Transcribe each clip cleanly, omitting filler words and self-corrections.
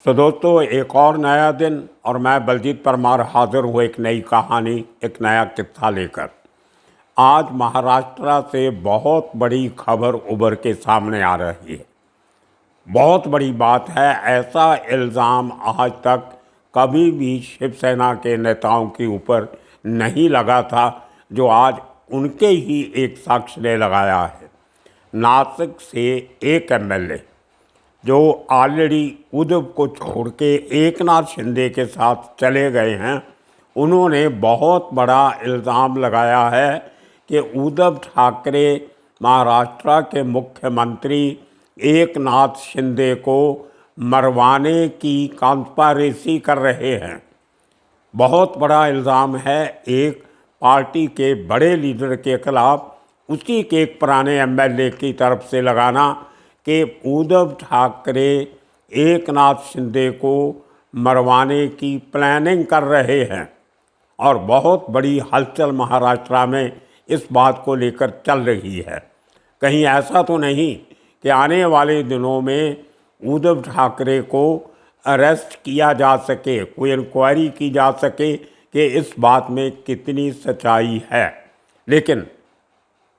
तो दोस्तों, एक और नया दिन और मैं बलजीत परमार हाजिर हूँ एक नई कहानी, एक नया किस्सा लेकर। आज महाराष्ट्र से बहुत बड़ी खबर उभर के सामने आ रही है। बहुत बड़ी बात है। ऐसा इल्ज़ाम आज तक कभी भी शिवसेना के नेताओं के ऊपर नहीं लगा था, जो आज उनके ही एक शख्स ने लगाया है। नासिक से एक एमएलए जो ऑलरेडी उद्धव को छोड़ के एकनाथ शिंदे के साथ चले गए हैं, उन्होंने बहुत बड़ा इल्ज़ाम लगाया है कि उद्धव ठाकरे महाराष्ट्र के मुख्यमंत्री एकनाथ शिंदे को मरवाने की कॉन्स्पिरेसी कर रहे हैं। बहुत बड़ा इल्ज़ाम है एक पार्टी के बड़े लीडर के खिलाफ उसी के एक पुराने एमएलए की तरफ से लगाना कि उद्धव ठाकरे एकनाथ शिंदे को मरवाने की प्लानिंग कर रहे हैं। और बहुत बड़ी हलचल महाराष्ट्र में इस बात को लेकर चल रही है। कहीं ऐसा तो नहीं कि आने वाले दिनों में उद्धव ठाकरे को अरेस्ट किया जा सके, कोई इंक्वायरी की जा सके कि इस बात में कितनी सच्चाई है। लेकिन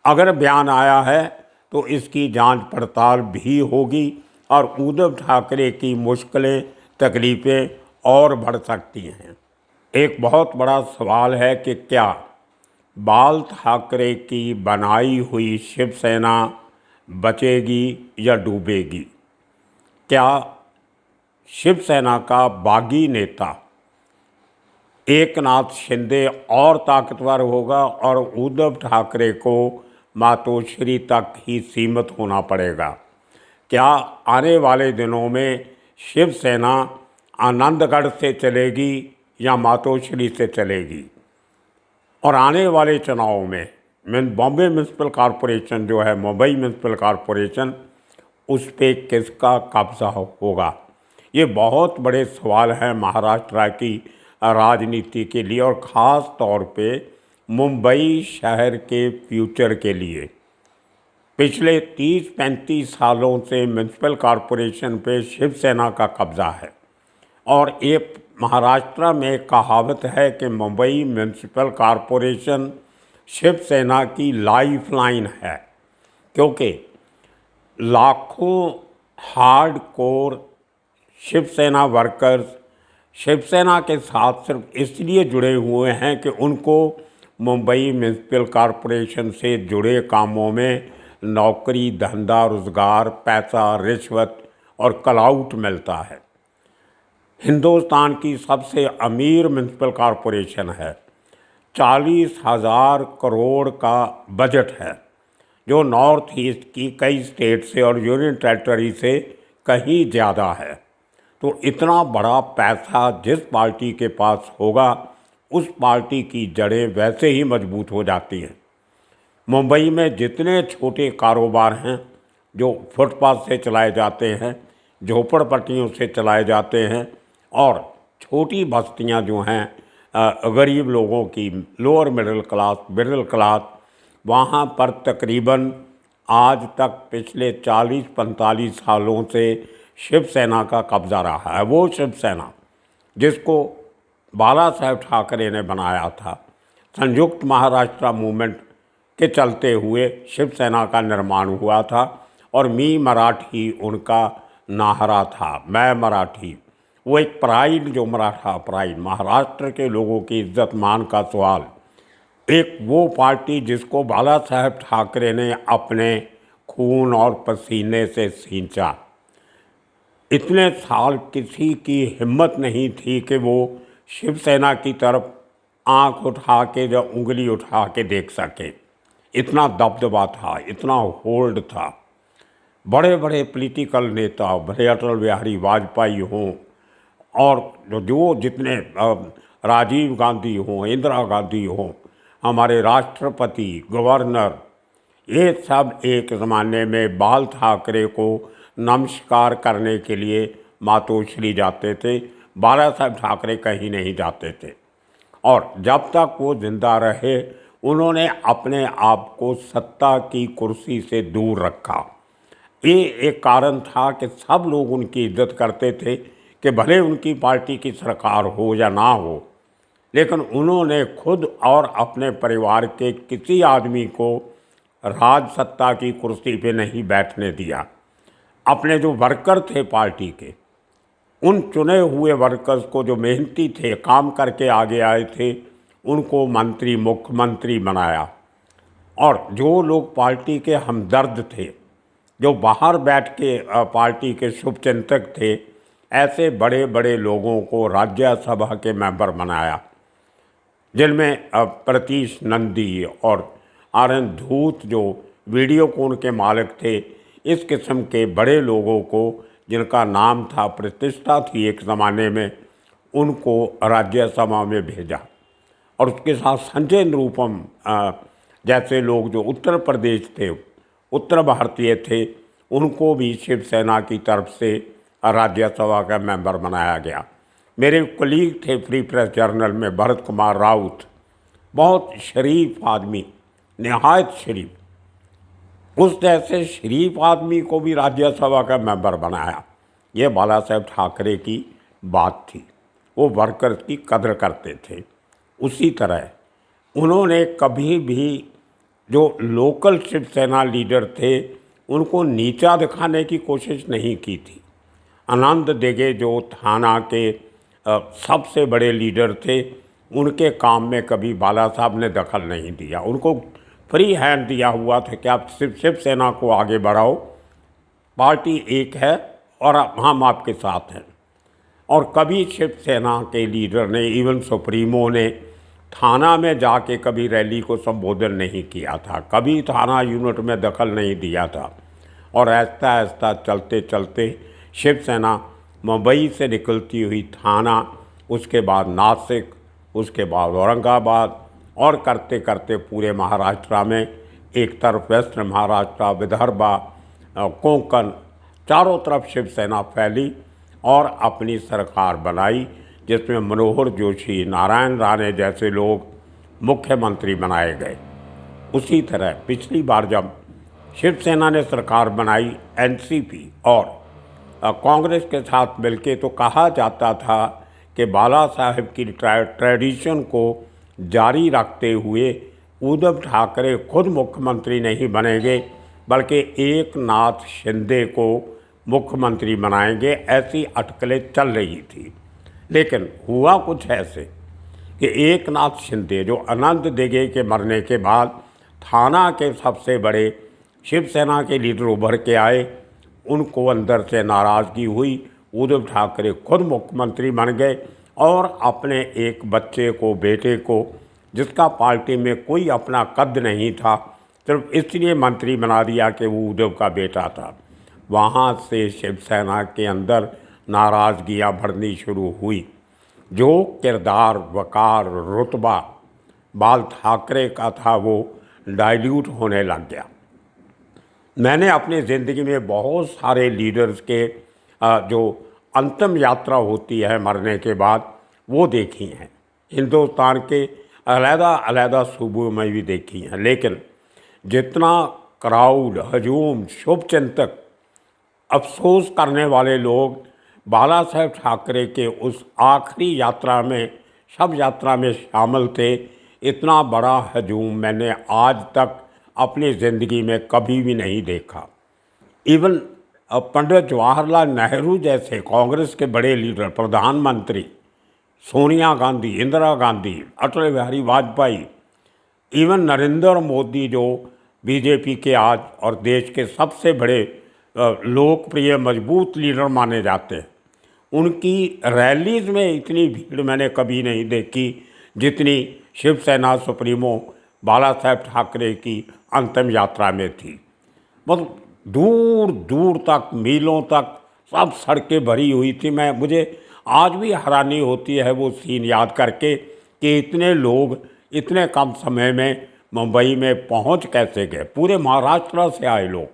अगर बयान आया है तो इसकी जांच पड़ताल भी होगी और उद्धव ठाकरे की मुश्किलें, तकलीफ़ें और बढ़ सकती हैं। एक बहुत बड़ा सवाल है कि क्या बाल ठाकरे की बनाई हुई शिवसेना बचेगी या डूबेगी? क्या शिवसेना का बागी नेता एकनाथ शिंदे और ताकतवर होगा और उद्धव ठाकरे को मातोश्री तक ही सीमित होना पड़ेगा? क्या आने वाले दिनों में शिवसेना आनंदगढ़ से चलेगी या मातोश्री से चलेगी? और आने वाले चुनाव में बॉम्बे म्यूनसिपल कॉरपोरेशन जो है, मुंबई म्यूनसिपल कॉरपोरेशन, उस पर किसका कब्जा होगा? ये बहुत बड़े सवाल हैं महाराष्ट्र की राजनीति के लिए और ख़ास तौर पे मुंबई शहर के फ्यूचर के लिए। पिछले 30-35 सालों से म्यूनसिपल कॉरपोरेशन पे शिवसेना का कब्ज़ा है और ये महाराष्ट्र में कहावत है कि मुंबई म्यूनसिपल कॉरपोरेशन शिवसेना की लाइफ लाइन है, क्योंकि लाखों hard core Shiv Sena workers Shiv Sena के साथ सिर्फ इसलिए जुड़े हुए हैं कि उनको मुंबई म्यूनसिपल कॉरपोरेशन से जुड़े कामों में नौकरी, धंधा, रोज़गार, पैसा, रिश्वत और क्लाउट मिलता है। हिंदुस्तान की सबसे अमीर म्यूनसिपल कॉरपोरेशन है। 40,000 करोड़ का बजट है, जो नॉर्थ ईस्ट की कई स्टेट से और यूनियन टेरिटरी से कहीं ज़्यादा है। तो इतना बड़ा पैसा जिस पार्टी के पास होगा, उस पार्टी की जड़ें वैसे ही मजबूत हो जाती हैं। मुंबई में जितने छोटे कारोबार हैं जो फुटपाथ से चलाए जाते हैं, झोपड़पट्टियों से चलाए जाते हैं, और छोटी बस्तियां जो हैं गरीब लोगों की, लोअर मिडिल क्लास, वहाँ पर तकरीबन आज तक पिछले 40-45 सालों से शिवसेना का कब्ज़ा रहा है। वो शिवसेना जिसको बाला साहेब ठाकरे ने बनाया था, संयुक्त महाराष्ट्र मूवमेंट के चलते हुए शिवसेना का निर्माण हुआ था और मी मराठी उनका नाहरा था, मैं मराठी। वो एक प्राइड, जो मराठा प्राइड, महाराष्ट्र के लोगों की इज्जत मान का सवाल। एक वो पार्टी जिसको बाला साहेब ठाकरे ने अपने खून और पसीने से सींचा। इतने साल किसी की हिम्मत नहीं थी कि वो शिवसेना की तरफ आंख उठा के या उंगली उठा के देख सके। इतना दबदबा था, इतना होल्ड था। बड़े बड़े पॉलिटिकल नेता, भले अटल बिहारी वाजपेयी हों और जो जितने राजीव गांधी हों, इंदिरा गांधी हों, हमारे राष्ट्रपति, गवर्नर, ये सब एक ज़माने में बाल ठाकरे को नमस्कार करने के लिए मातोश्री जाते थे। बाला साहब ठाकरे कहीं नहीं जाते थे और जब तक वो जिंदा रहे उन्होंने अपने आप को सत्ता की कुर्सी से दूर रखा। ये एक कारण था कि सब लोग उनकी इज्जत करते थे कि भले उनकी पार्टी की सरकार हो या ना हो, लेकिन उन्होंने खुद और अपने परिवार के किसी आदमी को राज सत्ता की कुर्सी पे नहीं बैठने दिया। अपने जो वर्कर थे पार्टी के, उन चुने हुए वर्कर्स को, जो मेहनती थे, काम करके आगे आए थे, उनको मंत्री, मुख्यमंत्री बनाया। और जो लोग पार्टी के हमदर्द थे, जो बाहर बैठ के पार्टी के शुभचिंतक थे, ऐसे बड़े बड़े लोगों को राज्यसभा के मेंबर बनाया, जिनमें प्रतीश नंदी और आर.एन. धूत, जो वीडियोकॉन के मालिक थे, इस किस्म के बड़े लोगों को, जिनका नाम था, प्रतिष्ठा थी एक ज़माने में, उनको राज्यसभा में भेजा। और उसके साथ संजय निरुपम जैसे लोग जो उत्तर प्रदेश थे, उत्तर भारतीय थे, उनको भी शिवसेना की तरफ से राज्यसभा का मेंबर बनाया गया। मेरे कलीग थे फ्री प्रेस जर्नल में भरत कुमार राउत, बहुत शरीफ आदमी, नहायत शरीफ, उस जैसे शरीफ आदमी को भी राज्यसभा का मेंबर बनाया। ये बाला साहेब ठाकरे की बात थी, वो वर्कर्स की कदर करते थे। उसी तरह उन्होंने कभी भी जो लोकल शिवसेना लीडर थे उनको नीचा दिखाने की कोशिश नहीं की थी। आनंद दिघे जो थाना के सबसे बड़े लीडर थे, उनके काम में कभी बाला साहब ने दखल नहीं दिया। उनको फ्री हैंड दिया हुआ था कि आप सिर्फ शिवसेना को आगे बढ़ाओ, पार्टी एक है और हम आपके साथ हैं। और कभी शिवसेना के लीडर ने, इवन सुप्रीमो ने, थाना में जाके कभी रैली को संबोधन नहीं किया था, कभी थाना यूनिट में दखल नहीं दिया था। और ऐसा ऐसा चलते चलते शिवसेना मुंबई से निकलती हुई थाना, उसके बाद नासिक, उसके बाद औरंगाबाद, और करते करते पूरे महाराष्ट्र में, एक तरफ वेस्टर्न महाराष्ट्र, विदर्भा, कोंकण, चारों तरफ शिवसेना फैली और अपनी सरकार बनाई, जिसमें मनोहर जोशी, नारायण राणे जैसे लोग मुख्यमंत्री बनाए गए। उसी तरह पिछली बार जब शिवसेना ने सरकार बनाई एनसीपी और कांग्रेस के साथ मिलके, तो कहा जाता था कि बाला साहेब की ट्रेडिशन को जारी रखते हुए उद्धव ठाकरे खुद मुख्यमंत्री नहीं बनेंगे, बल्कि एकनाथ शिंदे को मुख्यमंत्री बनाएंगे, ऐसी अटकलें चल रही थी। लेकिन हुआ कुछ ऐसे कि एकनाथ शिंदे, जो आनंद दिघे के मरने के बाद थाना के सबसे बड़े शिवसेना के लीडर उभर के आए, उनको अंदर से नाराज़गी हुई। उद्धव ठाकरे खुद मुख्यमंत्री बन गए और अपने एक बच्चे को, बेटे को, जिसका पार्टी में कोई अपना कद नहीं था, सिर्फ इसलिए मंत्री बना दिया कि वो उद्धव का बेटा था। वहाँ से शिवसेना के अंदर नाराज़गियाँ बढ़नी शुरू हुई। जो किरदार, वकार, रुतबा बाल ठाकरे का था, वो डाइल्यूट होने लग गया। मैंने अपनी ज़िंदगी में बहुत सारे लीडर्स के जो अंतिम यात्रा होती है मरने के बाद, वो देखी हैं। हिंदुस्तान के अलग-अलग सूबों में भी देखी हैं। लेकिन जितना क्राउड, हजूम, शुभचिंतक, अफसोस करने वाले लोग बाला साहेब ठाकरे के उस आखिरी यात्रा में, शव यात्रा में शामिल थे, इतना बड़ा हजूम मैंने आज तक अपनी ज़िंदगी में कभी भी नहीं देखा। इवन पंडित जवाहरलाल नेहरू जैसे कांग्रेस के बड़े लीडर, प्रधानमंत्री सोनिया गांधी, इंदिरा गांधी, अटल बिहारी वाजपेयी, इवन नरेंद्र मोदी, जो बीजेपी के आज और देश के सबसे बड़े लोकप्रिय मजबूत लीडर माने जाते हैं, उनकी रैलीज़ में इतनी भीड़ मैंने कभी नहीं देखी जितनी शिवसेना सुप्रीमो बाला साहेब ठाकरे की अंतिम यात्रा में थी। मतलब दूर दूर तक, मीलों तक सब सड़कें भरी हुई थी। मुझे आज भी हैरानी होती है वो सीन याद करके कि इतने लोग इतने कम समय में मुंबई में पहुंच कैसे गए। पूरे महाराष्ट्र से आए लोग,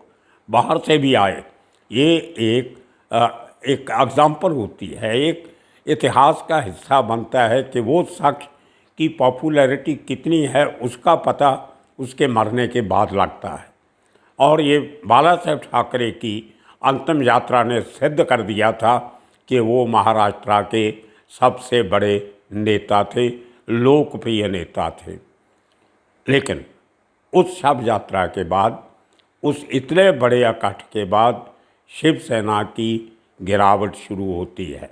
बाहर से भी आए। ये एक एग्जाम्पल होती है, एक इतिहास का हिस्सा बनता है कि वो शख्स की पॉपुलैरिटी कितनी है, उसका पता उसके मरने के बाद लगता है। और ये बाला साहेब ठाकरे की अंतिम यात्रा ने सिद्ध कर दिया था कि वो महाराष्ट्र के सबसे बड़े नेता थे, लोकप्रिय नेता थे। लेकिन उस शव यात्रा के बाद, उस इतने बड़े इकट्ठ के बाद शिवसेना की गिरावट शुरू होती है।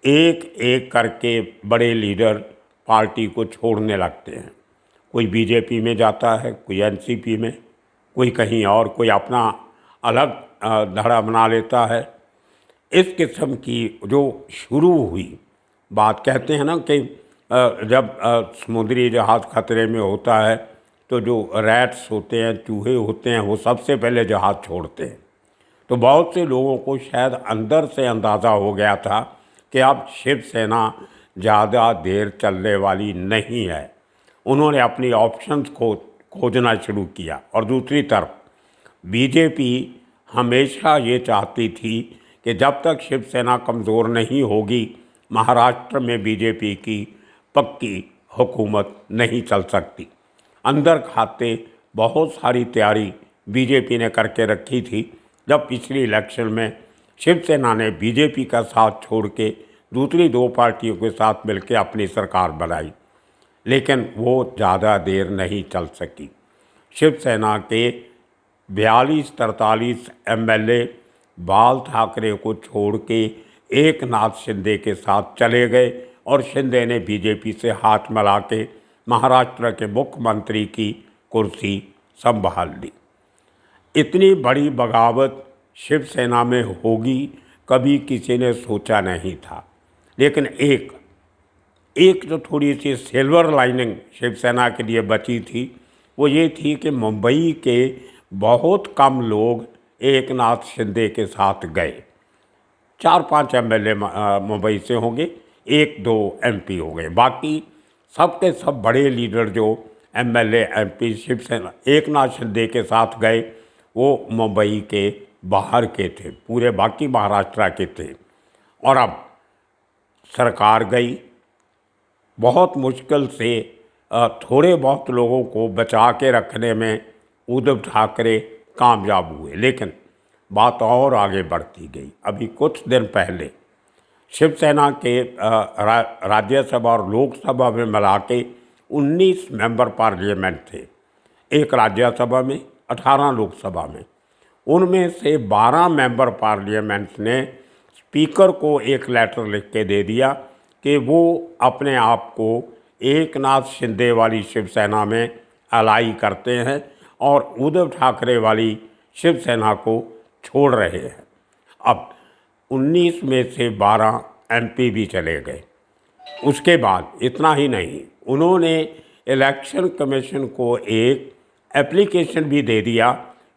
एक एक करके बड़े लीडर पार्टी को छोड़ने लगते हैं। कोई बीजेपी में जाता है, कोई एनसीपी में, कोई कहीं और, कोई अपना अलग धड़ा बना लेता है। इस किस्म की जो शुरू हुई बात, कहते हैं ना कि जब समुद्री जहाज़ खतरे में होता है तो जो रैट्स होते हैं, चूहे होते हैं, वो सबसे पहले जहाज़ छोड़ते हैं। तो बहुत से लोगों को शायद अंदर से अंदाज़ा हो गया था कि अब शिवसेना ज़्यादा देर चलने वाली नहीं है। उन्होंने अपनी ऑप्शंस को खोजना शुरू किया। और दूसरी तरफ बीजेपी हमेशा ये चाहती थी कि जब तक शिवसेना कमज़ोर नहीं होगी, महाराष्ट्र में बीजेपी की पक्की हुकूमत नहीं चल सकती। अंदर खाते बहुत सारी तैयारी बीजेपी ने करके रखी थी। जब पिछली इलेक्शन में शिवसेना ने बीजेपी का साथ छोड़ के दूसरी दो पार्टियों के साथ मिलकर अपनी सरकार बनाई, लेकिन वो ज़्यादा देर नहीं चल सकी। शिवसेना के 42-43 एमएलए बाल ठाकरे को छोड़ के एकनाथ शिंदे के साथ चले गए और शिंदे ने बीजेपी से हाथ मिला के महाराष्ट्र के मुख्यमंत्री की कुर्सी संभाल ली। इतनी बड़ी बगावत शिवसेना में होगी कभी किसी ने सोचा नहीं था। लेकिन एक जो थोड़ी सी सिल्वर लाइनिंग शिवसेना के लिए बची थी, वो ये थी कि मुंबई के बहुत कम लोग एकनाथ शिंदे के साथ गए। 4-5 एमएलए मुंबई से होंगे, 1-2 एमपी हो गए। बाकी सब के सब बड़े लीडर जो एमएलए एमपी शिवसेना एकनाथ शिंदे के साथ गए, वो मुंबई के बाहर के थे, पूरे बाकी महाराष्ट्र के थे। और अब सरकार गई, बहुत मुश्किल से थोड़े बहुत लोगों को बचा के रखने में उद्धव ठाकरे कामयाब हुए। लेकिन बात और आगे बढ़ती गई। अभी कुछ दिन पहले शिवसेना के राज्यसभा और लोकसभा में मिला के 19 मेंबर पार्लियामेंट थे, एक राज्यसभा में, 18 लोकसभा में। उनमें से 12 मेंबर पार्लियामेंट ने स्पीकर को एक लेटर लिख के दे दिया कि वो अपने आप को एकनाथ शिंदे वाली शिवसेना में अलाई करते हैं और उद्धव ठाकरे वाली शिवसेना को छोड़ रहे हैं। अब 19 में से 12 एमपी भी चले गए। उसके बाद इतना ही नहीं, उन्होंने इलेक्शन कमीशन को एक एप्लीकेशन भी दे दिया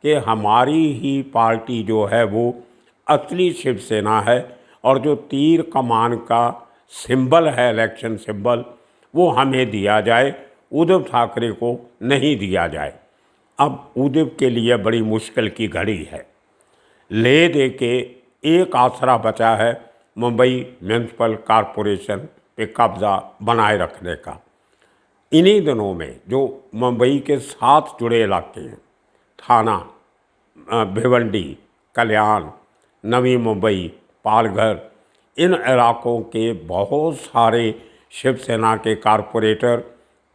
कि हमारी ही पार्टी जो है वो असली शिवसेना है और जो तीर कमान का सिंबल है, इलेक्शन सिंबल, वो हमें दिया जाए, उद्धव ठाकरे को नहीं दिया जाए। अब उद्धव के लिए बड़ी मुश्किल की घड़ी है। ले दे के एक आसरा बचा है मुंबई म्यूनसिपल कॉरपोरेशन पे कब्ज़ा बनाए रखने का। इन्हीं दिनों में जो मुंबई के साथ जुड़े इलाके हैं, थाना, भिवंडी, कल्याण, नवी मुंबई, पालघर, इन इलाकों के बहुत सारे शिवसेना के कारपोरेटर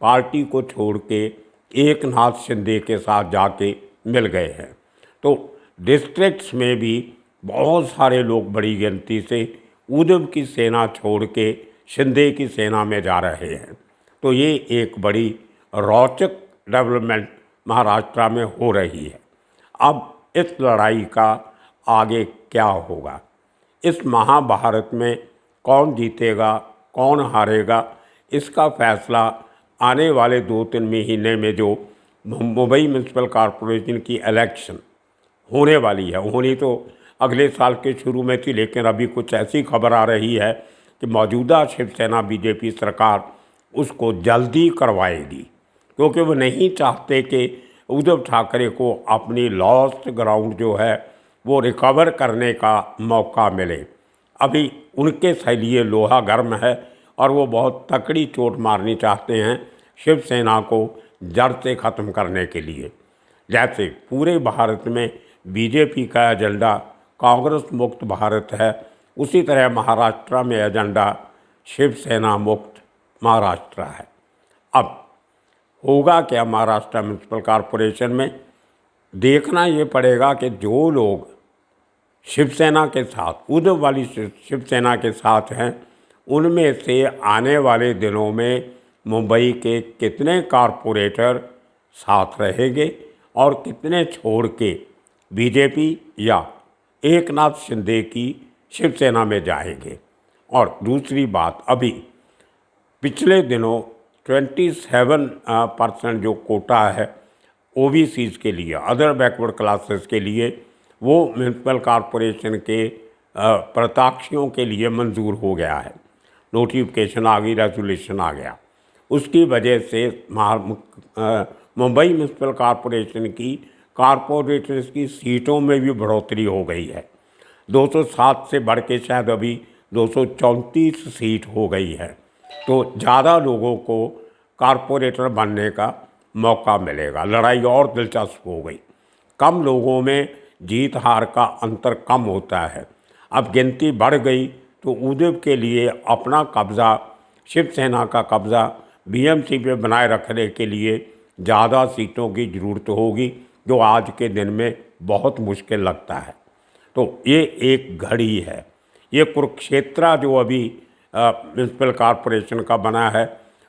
पार्टी को छोड़ के एकनाथ शिंदे के साथ जाके मिल गए हैं। तो डिस्ट्रिक्ट्स में भी बहुत सारे लोग बड़ी गिनती से उद्धव की सेना छोड़ के शिंदे की सेना में जा रहे हैं। तो ये एक बड़ी रोचक डेवलपमेंट महाराष्ट्र में हो रही है। अब इस लड़ाई का आगे क्या होगा, इस महाभारत में कौन जीतेगा कौन हारेगा, इसका फैसला आने वाले 2-3 महीने में जो मुंबई म्यूनसिपल कॉरपोरेशन की इलेक्शन होने वाली है, होनी तो अगले साल के शुरू में थी, लेकिन अभी कुछ ऐसी खबर आ रही है कि मौजूदा शिवसेना बीजेपी सरकार उसको जल्दी करवाएगी, क्योंकि वो नहीं चाहते कि उद्धव ठाकरे को अपनी लॉस्ट ग्राउंड जो है वो रिकवर करने का मौका मिले। अभी उनके लिए लोहा गर्म है और वो बहुत तकड़ी चोट मारनी चाहते हैं शिवसेना को जड़ से ख़त्म करने के लिए। जैसे पूरे भारत में बीजेपी का एजेंडा कांग्रेस मुक्त भारत है, उसी तरह महाराष्ट्र में एजेंडा शिवसेना मुक्त महाराष्ट्र है। अब होगा क्या महाराष्ट्र म्यूनसिपल कॉरपोरेशन में, देखना ये पड़ेगा कि जो लोग शिवसेना के साथ, उद्धव वाली शिवसेना के साथ हैं, उनमें से आने वाले दिनों में मुंबई के कितने कॉरपोरेटर साथ रहेंगे और कितने छोड़ के बीजेपी या एकनाथ शिंदे की शिवसेना में जाएंगे। और दूसरी बात, अभी पिछले दिनों 27% जो कोटा है ओबीसीज के लिए, अदर बैकवर्ड क्लासेस के लिए, वो म्यूनसिपल कॉरपोरेशन के प्रत्याशियों के लिए मंजूर हो गया है। नोटिफिकेशन आ गई, रेजोल्यूशन आ गया। उसकी वजह से मुंबई म्यूनसिपल कॉरपोरेशन की कॉरपोरेटर्स की सीटों में भी बढ़ोतरी हो गई है। 207 से बढ़ के शायद अभी 234 सीट हो गई है। तो ज़्यादा लोगों को कॉरपोरेटर बनने का मौका मिलेगा। लड़ाई और दिलचस्प हो गई। कम लोगों में जीत हार का अंतर कम होता है। अब गिनती बढ़ गई तो उद्धव के लिए अपना कब्ज़ा, शिवसेना का कब्ज़ा बीएमसी पे बनाए रखने के लिए ज़्यादा सीटों की ज़रूरत होगी, जो आज के दिन में बहुत मुश्किल लगता है। तो ये एक घड़ी है। ये कुरुक्षेत्र जो अभी म्यूनसिपल कॉरपोरेशन का बना है,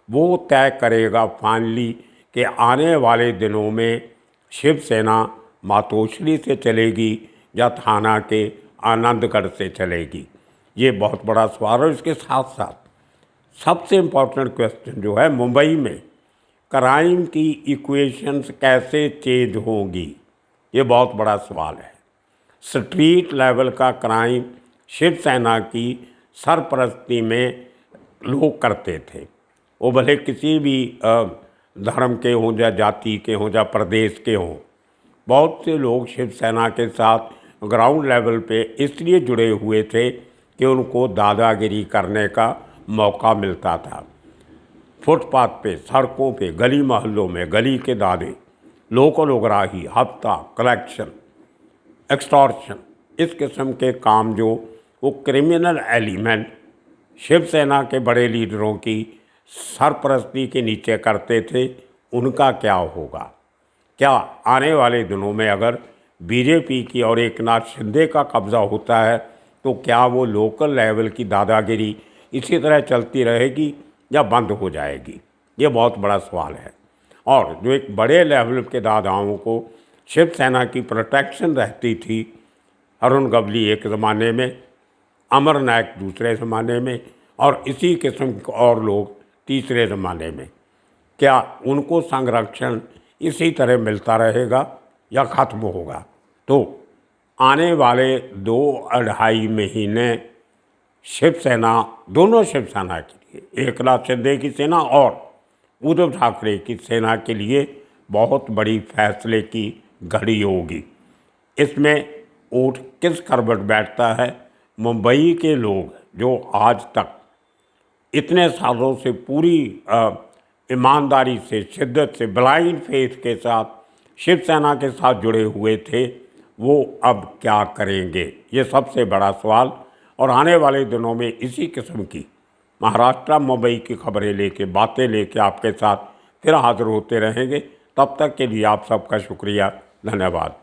वो तय करेगा फाइनली कि आने वाले दिनों में शिवसेना मातोश्री से चलेगी या थाना के आनंदगढ़ से चलेगी। ये बहुत बड़ा सवाल है। इसके साथ साथ सबसे इम्पोर्टेंट क्वेश्चन जो है, मुंबई में क्राइम की इक्वेशंस कैसे चेंज होंगी, ये बहुत बड़ा सवाल है। स्ट्रीट लेवल का क्राइम शिवसेना की सरपरस्ती में लोग करते थे, वो भले किसी भी धर्म के हों या जाति के हों या प्रदेश के हों। बहुत से लोग शिवसेना के साथ ग्राउंड लेवल पे इसलिए जुड़े हुए थे कि उनको दादागिरी करने का मौका मिलता था। फुटपाथ पे, सड़कों पे, गली मोहल्लों में गली के दादे, लोकल उगराही, हफ्ता कलेक्शन, एक्सटॉर्शन, इस किस्म के काम जो वो क्रिमिनल एलिमेंट शिवसेना के बड़े लीडरों की सरपरस्ती के नीचे करते थे, उनका क्या होगा? क्या आने वाले दिनों में अगर बीजेपी की और एकनाथ शिंदे का कब्ज़ा होता है तो क्या वो लोकल लेवल की दादागिरी इसी तरह चलती रहेगी या बंद हो जाएगी? ये बहुत बड़ा सवाल है। और जो एक बड़े लेवल के दादाओं को शिवसेना की प्रोटेक्शन रहती थी, अरुण गवली एक ज़माने में, अमर नायक दूसरे ज़माने में, और इसी किस्म के और लोग तीसरे ज़माने में, क्या उनको संरक्षण इसी तरह मिलता रहेगा या ख़त्म होगा? तो आने वाले 2-2.5 महीने शिवसेना, दोनों शिवसेना के लिए, एकनाथ शिंदे की सेना और उद्धव ठाकरे की सेना के लिए बहुत बड़ी फैसले की घड़ी होगी। इसमें ऊँट किस करवट बैठता है? मुंबई के लोग जो आज तक इतने सालों से पूरी ईमानदारी से, शिद्दत से, ब्लाइंड फेथ के साथ शिवसेना के साथ जुड़े हुए थे, वो अब क्या करेंगे? ये सबसे बड़ा सवाल। और आने वाले दिनों में इसी किस्म की महाराष्ट्र मुंबई की खबरें लेके, बातें लेके आपके साथ फिर हाजिर होते रहेंगे। तब तक के लिए आप सबका शुक्रिया, धन्यवाद।